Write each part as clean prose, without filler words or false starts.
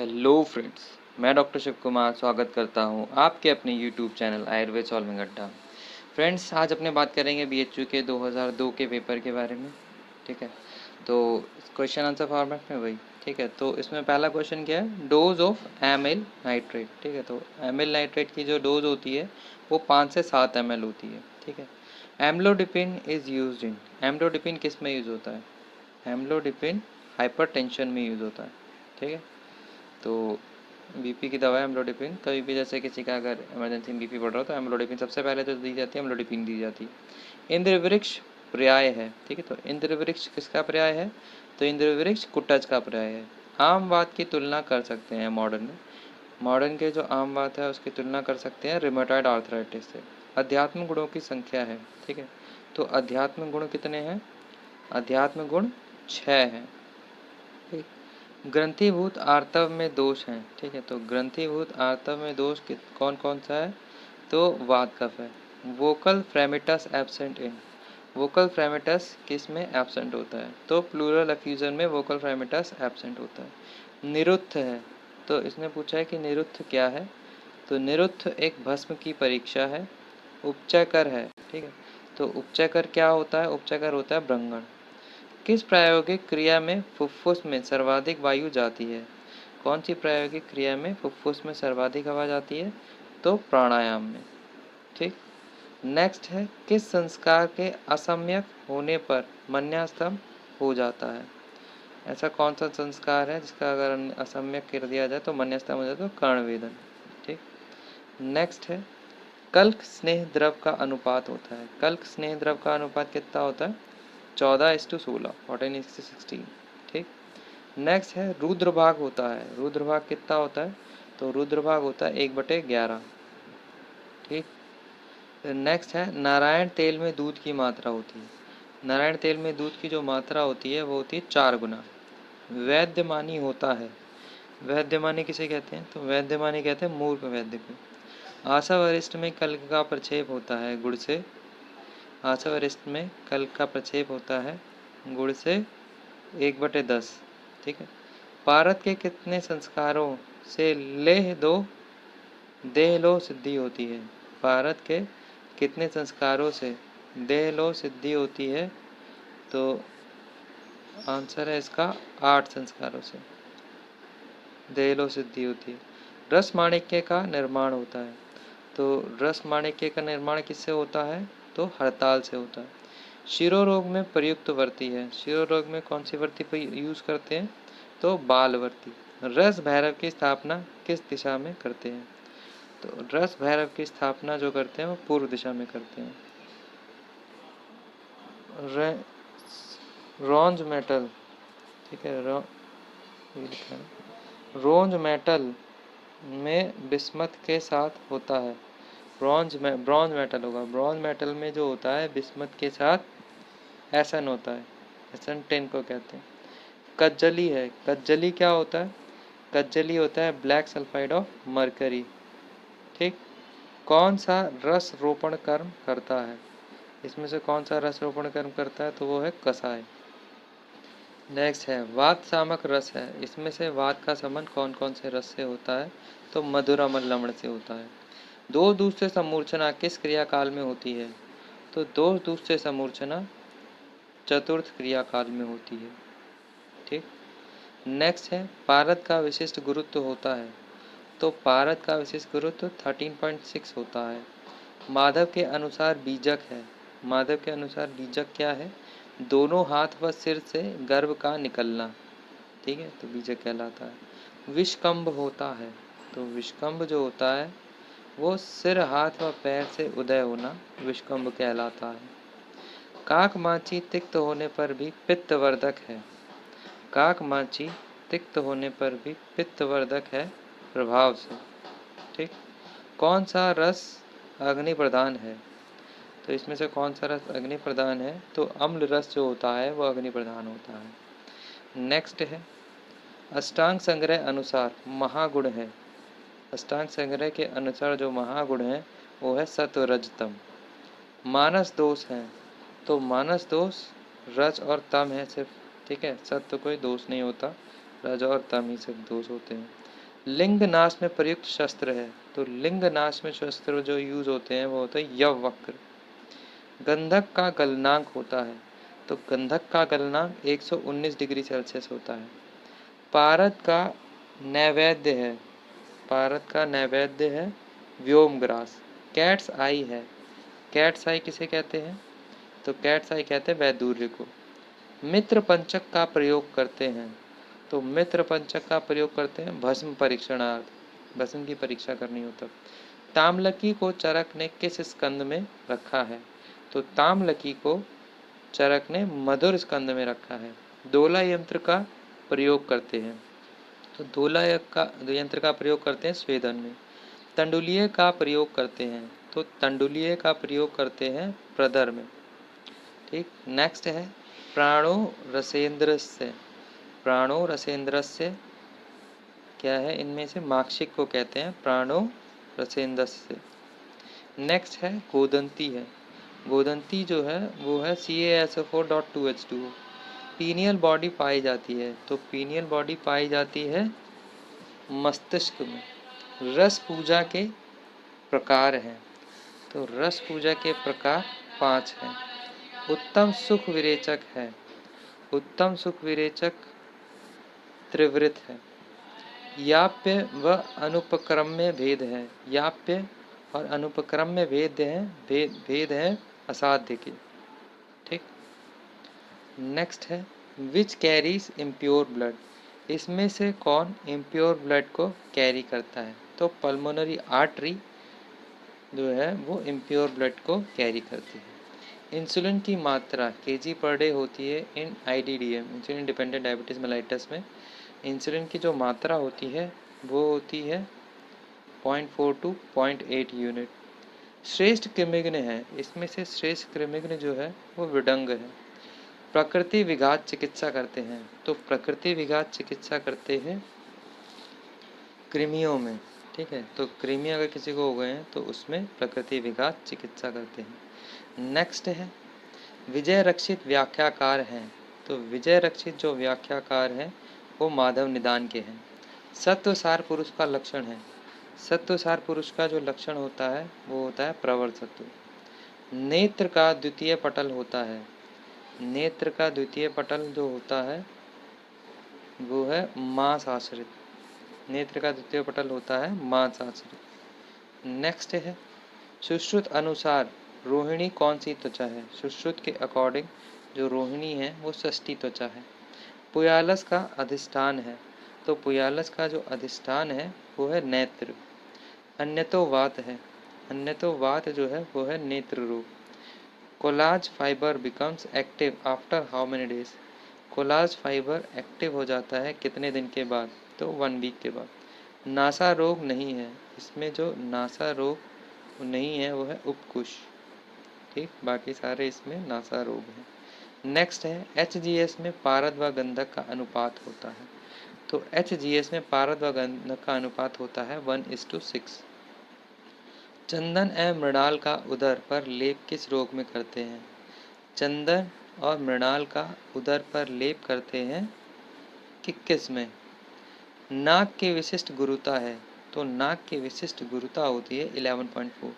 Hello friends, मैं doctor Shiv Kumar स्वागत करता हूं आपके अपने यूट्यूब चैनल आयुर्वेद सॉल्विंग अड्डा। फ्रेंड्स, आज अपने बात करेंगे बीएचयू के 2002 के पेपर के बारे में। ठीक है, तो क्वेश्चन आंसर फॉर्मेट में वही। ठीक है, तो इसमें पहला क्वेश्चन क्या है, डोज ऑफ एमिल नाइट्रेट। ठीक है, तो एमिल नाइट्रेट की जो डोज होती है वो 5 से 7 ml होती है। ठीक है, amlodipine is use in, amlodipine किस में यूज़ होता है? एम्लोडिपिन हाइपरटेंशन में यूज़ होता है। ठीक है, तो बीपी की दवा है एम्लोडिपिन। कभी भी जैसे किसी का अगर इमरजेंसी में बीपी बढ़ रहा हो तो एम्लोडिपिन सबसे पहले जो दी जाती है, एम्लोडिपिन दी जाती है। इंद्र वृक्ष पर्याय है। ठीक है, तो इंद्र वृक्ष किसका पर्याय है? तो इंद्र वृक्ष कुटज का पर्याय है। आमवात की तुलना कर सकते हैं मॉडर्न में, मॉडर्न के जो आमवात है उसकी तुलना कर सकते हैं रिमेटॉइड आर्थराइटिस से। अध्यात्म गुणों की संख्या है। ठीक है, तो अध्यात्म गुण कितने हैं? अध्यात्म गुण 6 हैं। ग्रंथिभूत आर्तव में दोष हैं। ठीक है, तो ग्रंथिभूत आर्तव में दोष कौन कौन सा है? तो वात कफ है। वोकल फ्रेमिटस एब्सेंट इन, वोकल फ्रेमिटस किस में एब्सेंट होता है? तो प्लूरल एफ्यूजन में वोकल फ्रेमिटस एब्सेंट होता है। निरुत्थ है, तो इसने पूछा है कि निरुत्थ क्या है? तो निरुत्थ एक भस्म की परीक्षा है। उपचयकर है। ठीक है, तो उपचयकर क्या होता है? उपचयकर होता है ब्रंगण। किस प्रायोगिक क्रिया में फुफ्फुस में सर्वाधिक वायु जाती है? कौन सी प्रायोगिक क्रिया में फुफ्फुस में सर्वाधिक हवा जाती है? तो प्राणायाम में। ठीक, नेक्स्ट है, किस संस्कार के असम्यक होने पर मन्यास्तम हो जाता है? ऐसा कौन सा संस्कार है जिसका अगर असम्यक कर दिया जाए तो मन्यस्तम हो जाए? तो कर्णवेदन। ठीक, नेक्स्ट है, कल्क स्नेह द्रव का अनुपात होता है। कल्क स्नेह द्रव का अनुपात कितना होता है? 14:16, 14:16। ठीक, नेक्स्ट है, रुद्रभाग होता है। रुद्रभाग कितना होता है? तो रुद्रभाग होता है 1/11। ठीक, नेक्स्ट है, नारायण तेल में दूध की मात्रा होती है। नारायण तेल में दूध की जो मात्रा होती है वो होती है 4 गुना। वैद्यमानी होता है। वैद्यमानी किसे कहते हैं? तो वैद्यमानी कहते हैं मूर्ख वैद्य को। आशा वरिष्ठ में कल्क का प्रक्षेप होता है गुड़ से। आशा वरिष्ठ में कल्क का प्रक्षेप होता है गुड़ से 1/10। ठीक है, भारत के कितने संस्कारों से लेह दो देहलो सिद्धि होती है? भारत के कितने संस्कारों से देहलो सिद्धि होती है? तो आंसर है इसका 8 संस्कारों से देहलो सिद्धि होती है। रस माणिक्य का निर्माण होता है। तो रस माणिक्य का निर्माण किससे होता है? तो हड़ताल से होता है। शिरोरोग में प्रयुक्त वर्ती है। शिरोरोग में कौन सी वर्ती पर यूज करते हैं? तो बालवर्ती। रस भैरव की स्थापना किस दिशा में करते हैं? तो रस भैरव की स्थापना जो करते हैं वो पूर्व दिशा में करते हैं। रोंज मेटल। ठीक है, रोंज मेटल में बिस्मथ के साथ होता है। ब्रॉन्ज मेटल होगा। ब्रॉन्ज मेटल में जो होता है बिस्मथ के साथ एसन होता है। एसन 10 को कहते हैं। कज्जली है। कज्जली क्या होता है? कज्जली होता है ब्लैक सल्फाइड ऑफ मरकरी। ठीक, कौन सा रस रोपण कर्म करता है? इसमें से कौन सा रस रोपण कर्म करता है? तो वो है कसाय। नेक्स्ट है, वात शामक रस है। इसमें से वात का संबंध कौन कौन से रस से होता है? तो मधुर अमल लवण से होता है। दो दूसरे समूर्छना किस क्रियाकाल में होती है? तो दो दूसरे समूर्छना चतुर्थ क्रियाकाल में होती है। ठीक, नेक्स्ट है, पारद का विशिष्ट गुरुत्व होता है। तो पारद का विशिष्ट गुरुत्व 13.6 होता है। माधव के अनुसार बीजक है। माधव के अनुसार बीजक क्या है? दोनों हाथ व सिर से गर्भ का निकलना। ठीक है, तो बीजक कहलाता है। विषकंभ होता है। तो विषकंभ जो होता है वो सिर हाथ व पैर से उदय होना विषकंभ कहलाता है। काक माची तिक्त होने पर भी पित्तवर्धक है। काक माची तिक्त होने पर भी पित्तवर्धक है प्रभाव से। ठीक, कौन सा रस अग्नि प्रदान है? तो इसमें से कौन सा रस अग्नि प्रदान है? तो अम्ल रस जो होता है वो अग्नि प्रदान होता है। नेक्स्ट है, अष्टांग संग्रह अनुसार महागुण है। अष्टांग संग्रह के अनुसार जो महागुण है वो है सत्व रजतम। मानस दोष है। तो मानस दोष रज और तम है सिर्फ। ठीक है, सत्व कोई दोष नहीं होता, रज और तम ही सिर्फ दोष होते हैं। लिंग नाश में प्रयुक्त शस्त्र है, तो लिंग नाश में शस्त्र जो यूज होते हैं वो होते हैं यव वक्र। गंधक का गलनांक होता है, तो गंधक का गलनांक 119 डिग्री सेल्सियस होता है। पारद का नैवेद्य है, पारद का नैवेद्य है व्योमग्रास। कैट्स आई है, कैट्स आई किसे कहते हैं, तो कैट्स आई कहते हैं वैदुर्य को। मित्र पंचक का प्रयोग करते हैं, तो मित्र पंचक का प्रयोग करते हैं भस्म परीक्षणार्थ, भस्म की परीक्षा करनी हो तब। ताम्रलिकी को चरक ने किस स्कंद में रखा है, तो ताम्रलिकी को चरक ने मधुर स्कंद में रखा है। दोला यंत्र का प्रयोग करते हैं, तो दोला यंत्र का प्रयोग करते हैं स्वेदन में। तंडुलिये का प्रयोग करते हैं, तो तंडुलिये का प्रयोग करते हैं प्रदर में। ठीक, नेक्स्ट है प्राणो रसेंद्रस्य। प्राणो रसेंद्रस्य क्या है, इनमें से माक्षिक को कहते हैं प्राणो रसेंद्रस्य। नेक्स्ट है गोदंती है, गोदंती जो है वो है CaSO4.2H2O। पीनियल बॉडी पाई जाती है, तो पीनियल बॉडी पाई जाती है मस्तिष्क में। रस पूजा के प्रकार हैं, तो रस पूजा के प्रकार 5 हैं। उत्तम सुख विरेचक है, उत्तम सुख विरेचक त्रिवृत है। याप्य व अनुपक्रम्य भेद है, याप्य और अनुपक्रम्य भेद है, भेद है असाध्य के। ठीक, नेक्स्ट है विच कैरीज इम्प्योर ब्लड। इसमें से कौन इम्प्योर ब्लड को कैरी करता है, तो पल्मोनरी आर्टरी जो है वो इम्प्योर ब्लड को कैरी करती है। इंसुलिन की मात्रा kg पर डे होती है इन IDDM, insulin dependent diabetes mellitus में। इंसुलिन की जो मात्रा होती है वो होती है 0.4 to 0.8 यूनिट। श्रेष्ठ कृमिघ्न है, इसमें से श्रेष्ठ कृमिघ्न जो है वो विडंग है। प्रकृति विघात चिकित्सा करते हैं, तो प्रकृति विघात चिकित्सा करते हैं कृमियों में। ठीक है, तो कृमि अगर किसी को हो गए हैं तो उसमें प्रकृति विघात चिकित्सा करते हैं। नेक्स्ट है विजय रक्षित व्याख्याकार हैं, तो विजय रक्षित जो व्याख्याकार हैं वो माधव निदान के हैं। सत्वसार पुरुष का लक्षण है, सत्वसार पुरुष का जो लक्षण होता है वो होता है प्रवर सत्व। नेत्र का द्वितीय पटल होता है, नेत्र का द्वितीय पटल जो होता है वो है मांस आश्रित, नेत्र का द्वितीय पटल होता है मांस आश्रित। नेक्स्ट है सुश्रुत अनुसार रोहिणी कौन सी त्वचा है, सुश्रुत के अकॉर्डिंग जो रोहिणी है वो षष्ठी त्वचा है। पुयालस का अधिष्ठान है, तो पुयालस का जो अधिष्ठान है वो है नेत्र। अन्यतो वात है, अन्यतो वात जो है वो है नेत्र रोग। Collage fibre becomes active after how many days, collage fibre active हो जाता है कितने दिन के बाद, तो 1 वीक के बाद। नासा रोग नहीं है, इसमें जो नासा रोग नहीं है वो है उपकुश। ठीक, बाकी सारे इसमें नासा रोग हैं। नेक्स्ट है HGS में पारद व गंधक का अनुपात होता है, तो HGS में पारद व गंधक का अनुपात होता है 1:6। चंदन एवं मृणाल का उदर पर लेप किस रोग में करते हैं, चंदन और मृणाल का उदर पर लेप करते हैं किस में, नाक की विशिष्ट गुरुता है, तो नाक की विशिष्ट गुरुता होती है 11.4।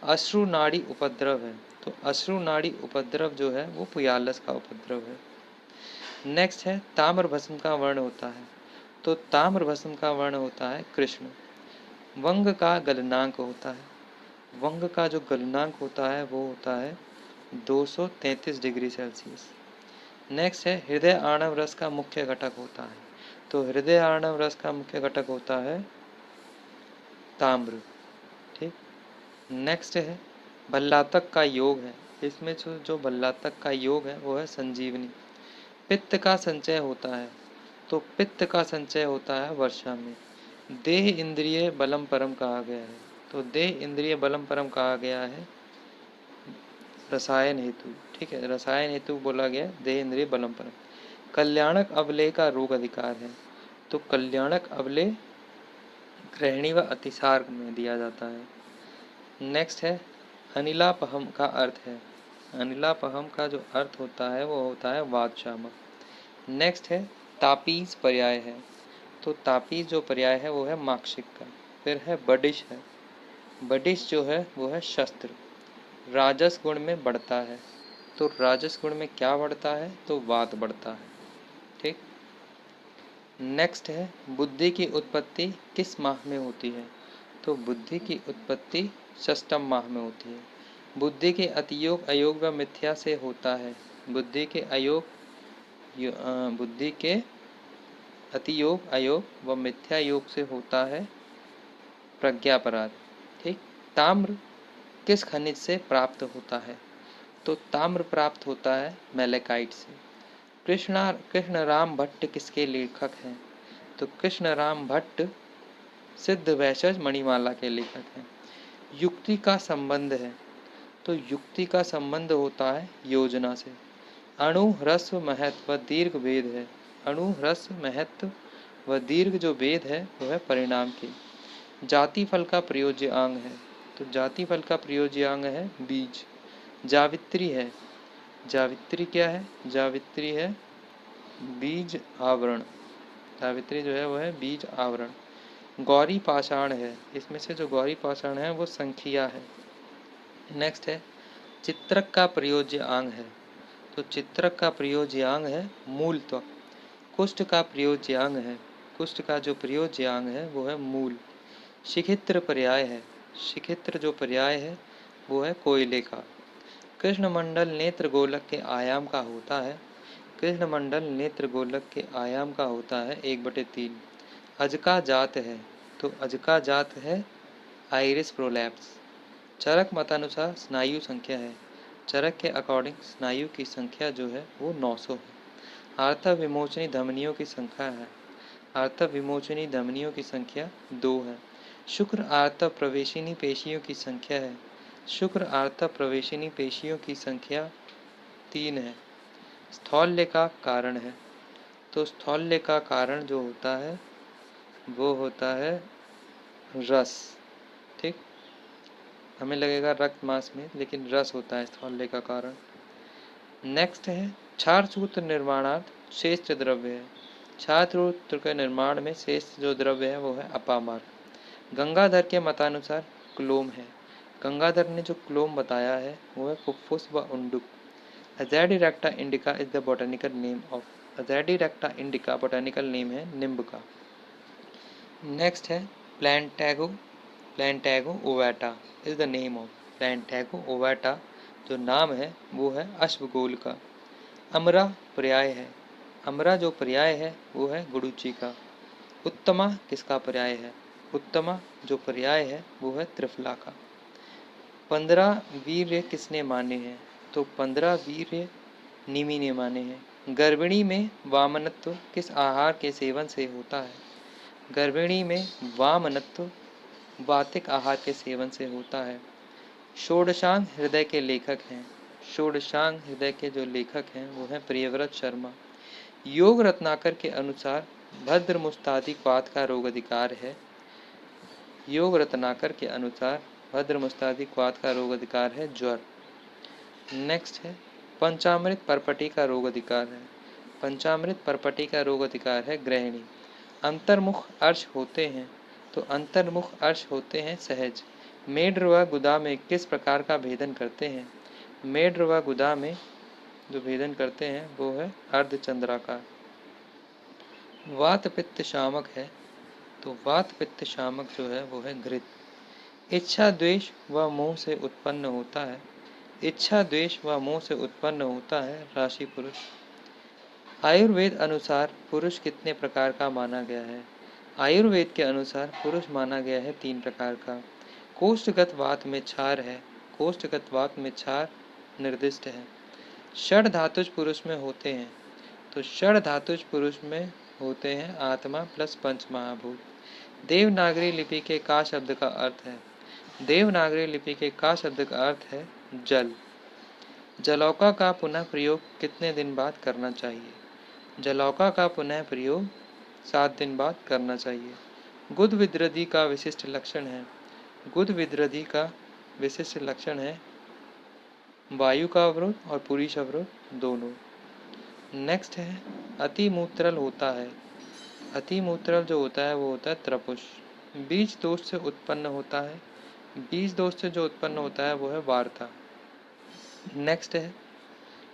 अश्रु नाड़ी उपद्रव है, तो अश्रु नाड़ी उपद्रव जो है वो पुयालस का उपद्रव है। नेक्स्ट है ताम्र भस्म का वर्ण होता है, तो ताम्र भस्म का वर्ण होता है कृष्ण। वंग का गलनांक होता है, वंग का जो गलनांक होता है वो होता है 233 डिग्री सेल्सियस। नेक्स्ट है हृदय आणव रस का मुख्य घटक होता है, तो हृदय आणव रस का मुख्य घटक होता है ताम्र। ठीक, नेक्स्ट है भल्लातक का योग है, इसमें जो भल्लातक का योग है वो है संजीवनी। पित्त का संचय होता है, तो पित्त का संचय होता है वर्षा में। देह इंद्रिय बलम परम कहा गया है, तो देह इंद्रिय बलम परम कहा गया है रसायन हेतु। ठीक है, रसायन हेतु बोला गया देह इंद्रिय बलम परम। कल्याणक अवलय का रोग अधिकार है, तो कल्याणक अवलय ग्रहणी व अतिसार में दिया जाता है। नेक्स्ट है अनिलापहम का अर्थ है, अनिलापहम का जो अर्थ होता है वो होता है वात शामक। नेक्स्ट है तापीज पर्याय है, तो तापी जो पर्याय है वो है माक्षिक का। फिर है बडिश है, बडिश जो है वो है शस्त्र। राजस गुण में बढ़ता है, तो राजस गुण में क्या बढ़ता है, तो वात बढ़ता है। ठीक। नेक्स्ट है बुद्धि की उत्पत्ति किस माह में होती है, तो बुद्धि की उत्पत्ति षष्टम माह में होती है। बुद्धि के अतियोग अयोग व मिथ्या से होता है। बुद्धि के बुद्धि के अतियोग अयोग व मिथ्या योग से होता है प्रज्ञापराध। ठीक। ताम्र किस खनिज से प्राप्त होता है, तो ताम्र प्राप्त होता है मैलेकाइट से। कृष्ण राम भट्ट किसके लेखक हैं, तो कृष्ण राम भट्ट सिद्ध वैशज मणिमाला के लेखक हैं। युक्ति का संबंध है, तो युक्ति का संबंध होता है योजना से। अणु ह्रस्व महत्व व दीर्घ भेद है। अणु ह्रस्व महत्व व दीर्घ जो भेद है वह है परिणाम के। जाति फल का प्रयोज्य अंग है, तो जाति फल का प्रयोज्य अंग है बीज। जावित्री है, जावित्री क्या है, जावित्री है बीज आवरण। जावित्री जो है वो है बीज आवरण। गौरी पाषाण है, इसमें से जो गौरी पाषाण है वो संख्या है। नेक्स्ट है चित्रक का प्रयोज्य अंग है, तो चित्रक का प्रयोज्य अंग है मूल त्वक। कुष्ठ का प्रयोज्य अंग है, कुष्ठ का जो प्रयोज्य अंग है वो है मूल। शिखित्र पर्याय है, शिखित्र जो पर्याय है वो है कोयले का। कृष्ण मंडल नेत्र गोलक के आयाम का होता है, कृष्ण मंडल नेत्र गोलक के आयाम का होता है 1/3। अजका जात है, तो अजका जात है आइरिस प्रोलैप्स। चरक मतानुसार स्नायु संख्या है, चरक के अकॉर्डिंग स्नायु की संख्या जो है वो 900 है। आर्तव विमोचनी धमनियों की संख्या है, आर्तव विमोचनी धमनियों की संख्या 2 है। शुक्र आर्तव प्रवेशिनी पेशियों की संख्या है, शुक्र आर्तव प्रवेशिनी पेशियों की संख्या 3 है। स्थौल्य का कारण है, तो स्थौल्य का कारण जो होता है वो होता है रस। ठीक। हमें लगेगा रक्त मांस में, लेकिन रस होता है स्थौल्य का कारण। नेक्स्ट है क्षार सूत्र निर्माणार्थ श्रेष्ठ द्रव्य है। क्षार सूत्र के निर्माण में श्रेष्ठ जो द्रव्य है वो है अपामार। गंगाधर के मतानुसार क्लोम है, गंगाधर ने जो क्लोम बताया है वो है फुफ्फुस व उंडुक। Azadirachta indica is the botanical name of, Azadirachta indica botanical name है नींब का। नेक्स्ट है Plantago, Plantago ovata is the name of, Plantago ovata जो नाम है वो है अश्वगोल का। अमरा पर्याय है, अमरा जो पर्याय है वो है गुडुचि का। उत्तमा किसका पर्याय है, उत्तमा जो पर्याय है वो है त्रिफला का। 15 वीर्य किसने माने हैं, तो 15 वीर्य निमि ने माने हैं। गर्भिणी में वामनत्व किस आहार के सेवन से होता है, गर्भिणी में वामनत्व वातिक आहार के सेवन से होता है। षोडशांग हृदय के लेखक हैं, षोडशांग हृदय के जो लेखक हैं वो हैं प्रियव्रत शर्मा। योग रत्नाकर के अनुसार भद्र मुस्तादिक वात का रोग अधिकार है, योग रत्नाकर के अनुसार भद्र मुस्तादिक वात का रोग अधिकार है ज्वर। नेक्स्ट है पंचामृत परपटी का रोग अधिकार है, पंचामृत परपटी का रोग अधिकार है गृहिणी। अंतर्मुख अर्श होते हैं, तो अंतर्मुख अर्श होते हैं सहज। मेढ्र व गुदा में किस प्रकार का भेदन करते हैं, मेढ्र व गुदा में जो भेदन करते हैं वो है अर्धचंद्राकार। वात पित्त शामक है, तो वात पित्त शामक जो है वो है घृत। इच्छा द्वेष व मोह से उत्पन्न होता है, इच्छा द्वेष व मोह से उत्पन्न होता है राशि पुरुष। आयुर्वेद अनुसार पुरुष कितने प्रकार का माना गया है, आयुर्वेद के अनुसार पुरुष माना गया है 3 प्रकार का। कोष्ठगत वात में क्षार है, कोष्ठगत वात में क्षार निर्दिष्ट है। षड धातुज पुरुष में होते हैं, तो षड धातुज पुरुष में होते हैं आत्मा प्लस पंच महाभूत। देवनागरी लिपि के का शब्द का अर्थ है, देवनागरी लिपि के का शब्द का अर्थ है जल। जलौका का पुनः प्रयोग कितने दिन बाद करना चाहिए, जलौका का पुनः प्रयोग 7 दिन बाद करना चाहिए। गुद विद्रधि का विशिष्ट लक्षण है, गुद विद्रधि का विशिष्ट लक्षण है वायु का अवरोध और पुरुष अवरोध दोनों। नेक्स्ट है अति मूत्रल होता है, अतिमूत्रल जो होता है वो होता है त्रपुष। बीज दोष से उत्पन्न होता है, बीज दोष से जो उत्पन्न होता है वो है वार्ता। नेक्स्ट है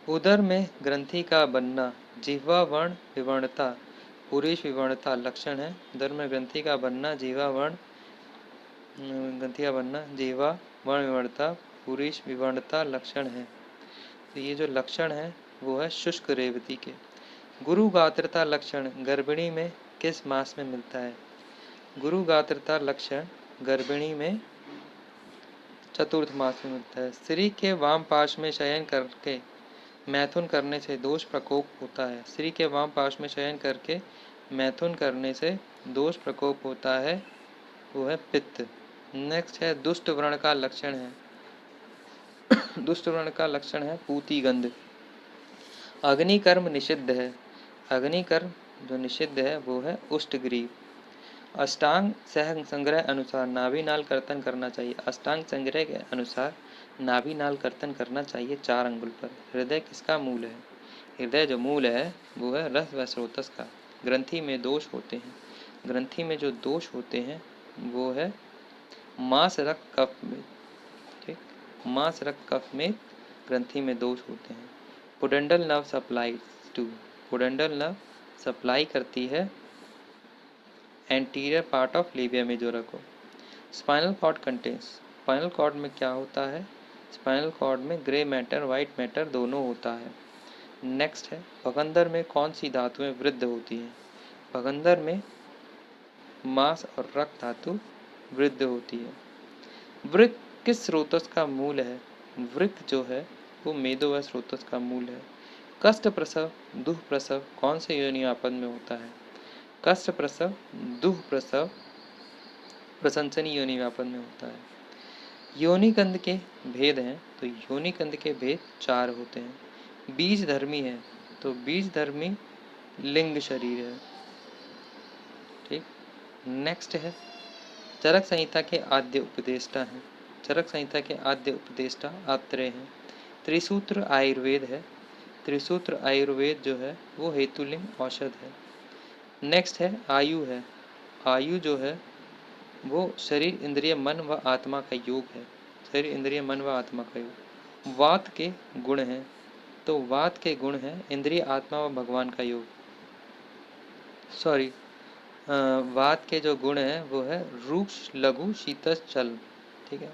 उदर में ग्रंथि का बनना, जिह्वा वर्ण विवर्णता, पुरुष विवर्णता लक्षण है। उदर में ग्रंथि का बनना, जिह्वा वर्ण ग्रंथि का बनना, जिह्वा वर्ण विवर्णता, पुरुष विवर्णता लक्षण है। तो ये जो लक्षण है वो है शुष्क रेवती के। गुरु गात्रता लक्षण गर्भिणी में किस मास में मिलता है? गुरु गात्रता लक्षण गर्भिणी में चतुर्थ मास में मिलता है। स्त्री के वाम पार्श्व में शयन करके मैथुन करने से दोष प्रकोप होता है। स्त्री के वाम पार्श्व में शयन करके मैथुन करने से दोष प्रकोप होता है, वो है पित्त। नेक्स्ट है दुष्ट व्रण का लक्षण है दुष्ट व्रण का लक्षण है पूती गंध। अग्निकर्म निषिद्ध है, अग्निकर्म जो निषिद्ध है वो है उष्टग्रीव। अष्टांग सह संग्रह अनुसार नाभि नाल कर्तन करना चाहिए। अष्टांग संग्रह के अनुसार नाभि नाल कर्तन करना चाहिए 4 अंगुल पर। हृदय किसका मूल है? हृदय जो मूल है वो है रस व स्रोतस का। ग्रंथि में दोष होते हैं, ग्रंथि में जो दोष होते हैं वो है मांस रक्त कफ में, ठीक, मांस रक्त कफ में ग्रंथि में दोष होते हैं। Pudendal nerve supply to, pudendal nerve supply करती है anterior part of labia majora को। Spinal cord contains, spinal cord में क्या होता है? स्पाइनल कॉर्ड में ग्रे मैटर वाइट मैटर दोनों होता है। नेक्स्ट है भगंदर में कौन सी धातुएं वृद्ध होती हैं? भगंदर में मांस और रक्त धातु वृद्ध होती है। वृक्क किस स्रोतस का मूल है? वृक्क जो है वो मेदो व स्रोतस का मूल है। कष्ट प्रसव दुह प्रसव कौन से योनि आपद में होता है? कष्ट प्रसव दुह प्रसव प्रशंसनीय योनि व्यापन में होता है। योनि कंद के भेद हैं, तो योनि कंद के भेद 4 होते हैं। बीज धर्मी है, तो बीज धर्मी लिंग शरीर है, ठीक। नेक्स्ट है चरक संहिता के आद्य उपदेष्टा हैं। चरक संहिता के आद्य उपदेष्टा आत्रेय हैं। त्रिसूत्र आयुर्वेद है, त्रिसूत्र आयुर्वेद जो है वो हेतुलिंग औषध है। नेक्स्ट है आयु है, आयु जो है वो शरीर इंद्रिय मन व आत्मा का योग है, शरीर इंद्रिय मन व आत्मा का योग। वात के गुण हैं, तो वात के गुण हैं इंद्रिय आत्मा व भगवान का योग। सॉरी, वात के जो गुण हैं वो है रूक्ष लघु शीतस चल, ठीक है।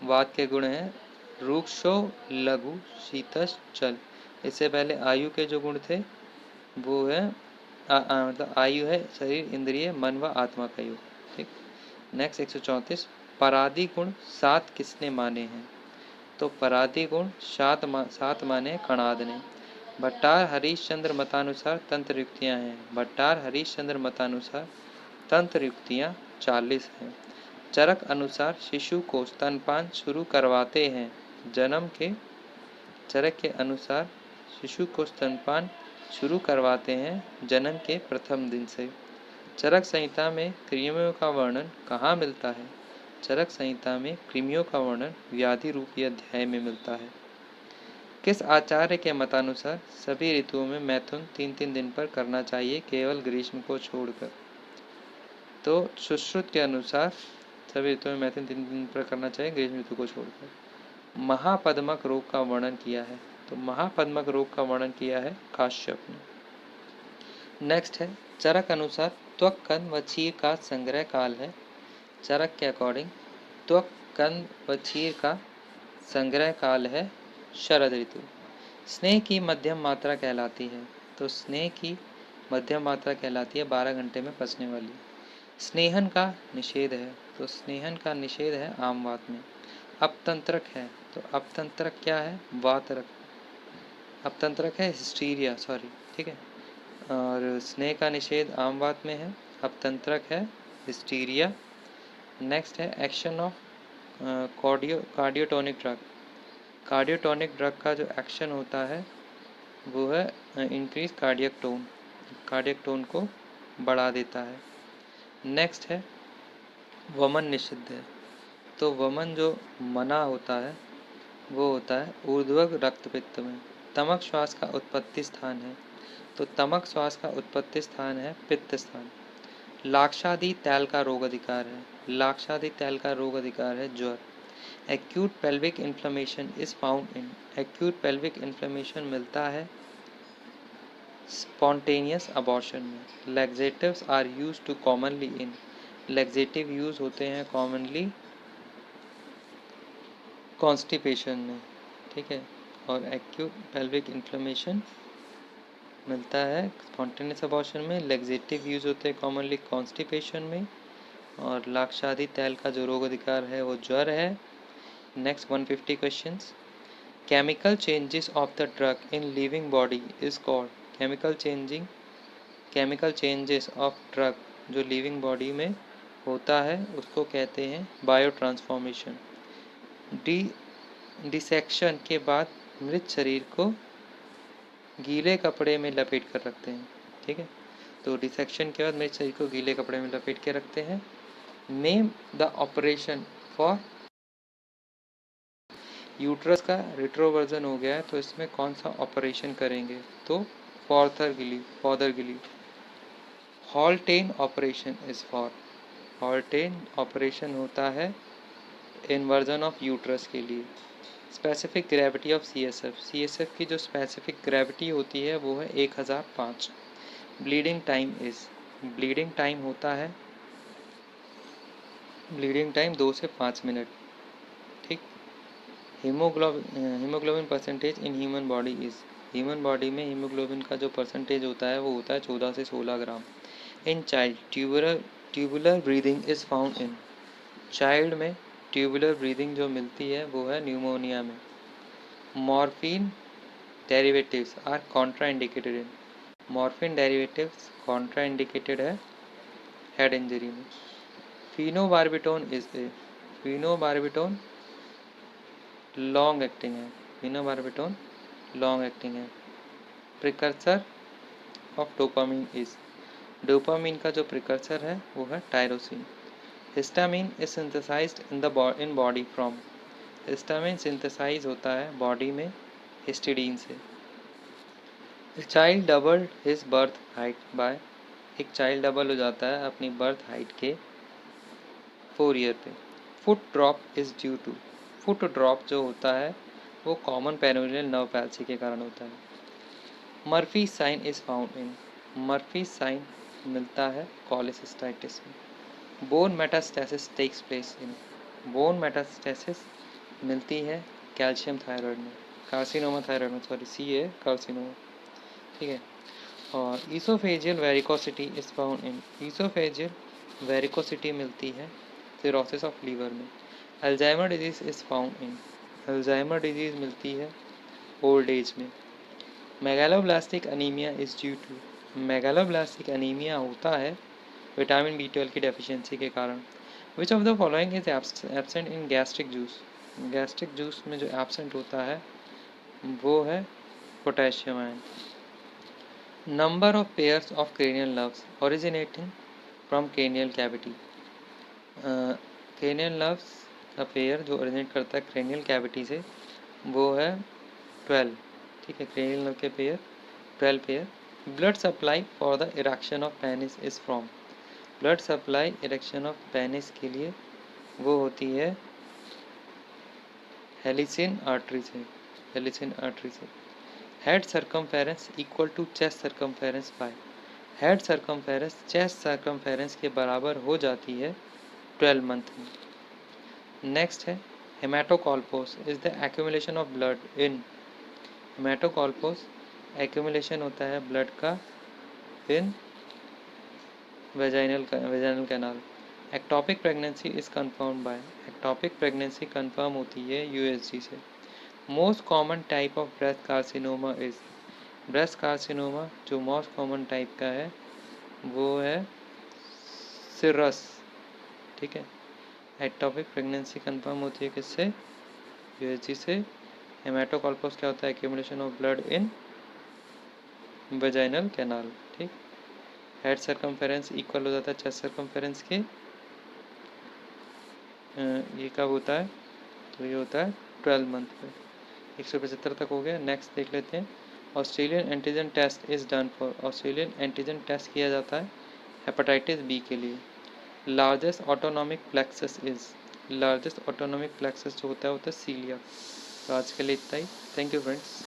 वात के गुण हैं रूक्षो लघु शीतस चल। इससे पहले आयु के जो गुण थे वो है मतलब आयु है शरीर इंद्रिय मन व आत्मा का योग, ठीक। नेक्स्ट 134 परादि गुण 7 किसने माने हैं? तो परादि गुण 7 माने कणाद ने। भट्टार हरिश्चंद्र मतानुसार तंत्र युक्तियाँ हैं। भट्टार हरिश्चंद्र मतानुसार तंत्र युक्तियाँ 40 हैं। चरक अनुसार शिशु को स्तनपान शुरू करवाते हैं जन्म के, चरक के अनुसार शिशु को स्तनपान शुरू करवाते हैं जन्म के प्रथम दिन से। चरक संहिता में कृमियों का वर्णन कहाँ मिलता है? चरक संहिता में कृमियों का वर्णन व्याधि रूपी अध्याय में मिलता है। किस आचार्य के मतानुसार सभी ऋतुओं में मैथुन 3-3 दिन पर करना चाहिए केवल ग्रीष्म को छोड़कर? तो सुश्रुत के अनुसार सभी ऋतुओं में मैथुन 3 दिन पर करना चाहिए ग्रीष्म ऋतु को छोड़कर। महापद्मक रोग का वर्णन किया है, तो महापद्मक रोग का वर्णन किया है काश्यप ने। नेक्स्ट है चरक अनुसार त्वक कंद व चीर का संग्रह काल है। चरक के अकॉर्डिंग त्वक कंद व चीर का संग्रह काल है शरद ऋतु। स्नेह की मध्यम मात्रा कहलाती है, तो स्नेह की मध्यम मात्रा कहलाती है 12 घंटे में पचने वाली। स्नेहन का निषेध है, तो स्नेहन का निषेध है आमवात में। अपतंत्रक है, तो अपतंत्रक क्या है? वातरक। अपतंत्रक है हिस्टीरिया, सॉरी, ठीक है। और स्नेह का निषेध आमवात में है, अपतंत्रक है हिस्टीरिया। नेक्स्ट है action of cardiotonic drug. Cardiotonic drug का जो एक्शन होता है वो है increase cardiac tone, cardiac tone को बढ़ा देता है। नेक्स्ट है वमन निषिद्ध है, तो वमन जो मना होता है वो होता है ऊर्ध्वक रक्तपित्त में। तमक श्वास का उत्पत्ति स्थान है, तो तमक श्वास का उत्पत्ति स्थान है पित्त स्थान। लाक्षादि तैल का रोग अधिकार है, लाक्षादि तैल का रोग अधिकार है ज्वर। Acute pelvic inflammation is found in, acute pelvic inflammation मिलता है स्पॉन्टेनियस अबॉर्शन में। Laxatives are use to commonly in, laxative use होते हैं कॉमनली कॉन्स्टिपेशन में, ठीक है। और एक्यूट पेल्विक इन्फ्लेमेशन मिलता है स्पॉन्टेनियस अबॉर्शन में, लैक्सेटिव यूज होते हैं कॉमनली कॉन्स्टिपेशन में, और लाक्षादि तैल का जो रोग अधिकार है वो ज्वर है। Next 150 questions. Chemical changes of the drug in living body is called, chemical changes of drug जो लिविंग बॉडी में होता है उसको कहते हैं बायो ट्रांसफॉर्मेशन। डिसेक्शन के बाद मृत शरीर को गीले कपड़े में लपेट कर रखते हैं, ठीक है। तो डिसेक्शन के बाद मृत शरीर को गीले कपड़े में लपेट के रखते हैं। Name the operation for, uterus का रिट्रोवर्जन हो गया है तो इसमें कौन सा ऑपरेशन करेंगे, तो फॉदर गिली। हॉल्टेन ऑपरेशन इज फॉर, हॉल्टेन ऑपरेशन होता है इन्वर्जन ऑफ यूट्रस के लिए। Specific gravity of CSF, CSF की जो स्पेसिफिक ग्रेविटी होती है वो है 1005। Bleeding time is, bleeding time होता है, ब्लीडिंग टाइम 2 से 5 मिनट, ठीक। Haemoglobin percentage in human body is, human body में हीमोग्लोबिन का जो परसेंटेज होता है वो होता है 14 से 16 gram. In child tubular breathing is found in, child में ट्यूबुलर ब्रीदिंग जो मिलती है वो है न्यूमोनिया में। Morphine derivatives are contraindicated in, morphine derivatives contraindicated है हेड इंजरी में। Phenobarbitone is a, phenobarbitone long acting है, फिनोबार्बिटोन लॉन्ग एक्टिंग है। Precursor of dopamine is, dopamine का जो प्रिकर्सर है वो है tyrosine. Histamine is synthesized in body from, histamine synthesize होता है बॉडी में हिस्टिडीन से। Child doubled his birth height bye, एक चाइल्ड डबल हो जाता है अपनी बर्थ हाइट के 4 ईयर पे। Foot drop is due to, foot drop जो होता है वो कॉमन पेरिनियल नर्व पैल्सी के कारण होता है। Murphy sign is found in, Murphy sign मिलता है कॉलेसिस्टाइटिस में। Bone metastasis takes place in, bone metastasis मिलती है कैल्शियम थायराइड में, कार्सिनोमा थायराइड में, सॉरी सी है कार्सिनोमा, ठीक है। और oesophageal varicosity is found in, oesophageal varicosity मिलती है सिरोसिस ऑफ लीवर में। Alzheimer disease is found in, Alzheimer disease मिलती है ओल्ड एज में। Megaloblastic anaemia is due to, megaloblastic anaemia होता है विटामिन B12 की डेफिशिएंसी के कारण। Which of the following is absent in gastric juice, gastric juice में जो एब्सेंट होता है वो है potassium ion. Number of pairs of cranial nerves originating from cranial cavity, cranial nerves का पेयर जो ओरिजिनेट करता है क्रेनियल कैविटी से वो है 12, ठीक है। क्रेनियल नर्व के pair 12 pair. Blood supply for the erection of penis is from, blood supply erection of penis के लिए वो होती है हेलिसिन आर्टरी से, हेलिसिन आर्टरी से। Head circumference equal to chest circumference by, head circumference chest circumference के बराबर हो जाती है 12 मंथ में। नेक्स्ट है haematocolpos is the accumulation of blood in, haematocolpos accumulation होता है ब्लड का in vaginal canal. Ectopic pregnancy is confirm by, ectopic pregnancy confirm होती है USG से। Most common type of breast carcinoma is, breast carcinoma जो most common type का है वो है सिरस, ठीक है। एक्टोपिक प्रेगनेंसी कंफर्म होती है किससे, USG से। हेमाटोकॉल्पोस क्या होता है, accumulation of blood in vaginal canal, ठीक। हेड सर्कमफेरेंस इक्वल हो जाता है चेस्ट सर्कमफेरेंस के, ये कब होता है तो ये होता है 12 मंथ पे। 175 तक हो गया। नेक्स्ट देख लेते हैं Australian antigen test is done for, Australian antigen test किया जाता है हेपेटाइटिस बी के लिए। Largest autonomic plexus is, largest autonomic plexus जो होता है सीलिया। तो आज के लिए इतना ही। Thank you friends.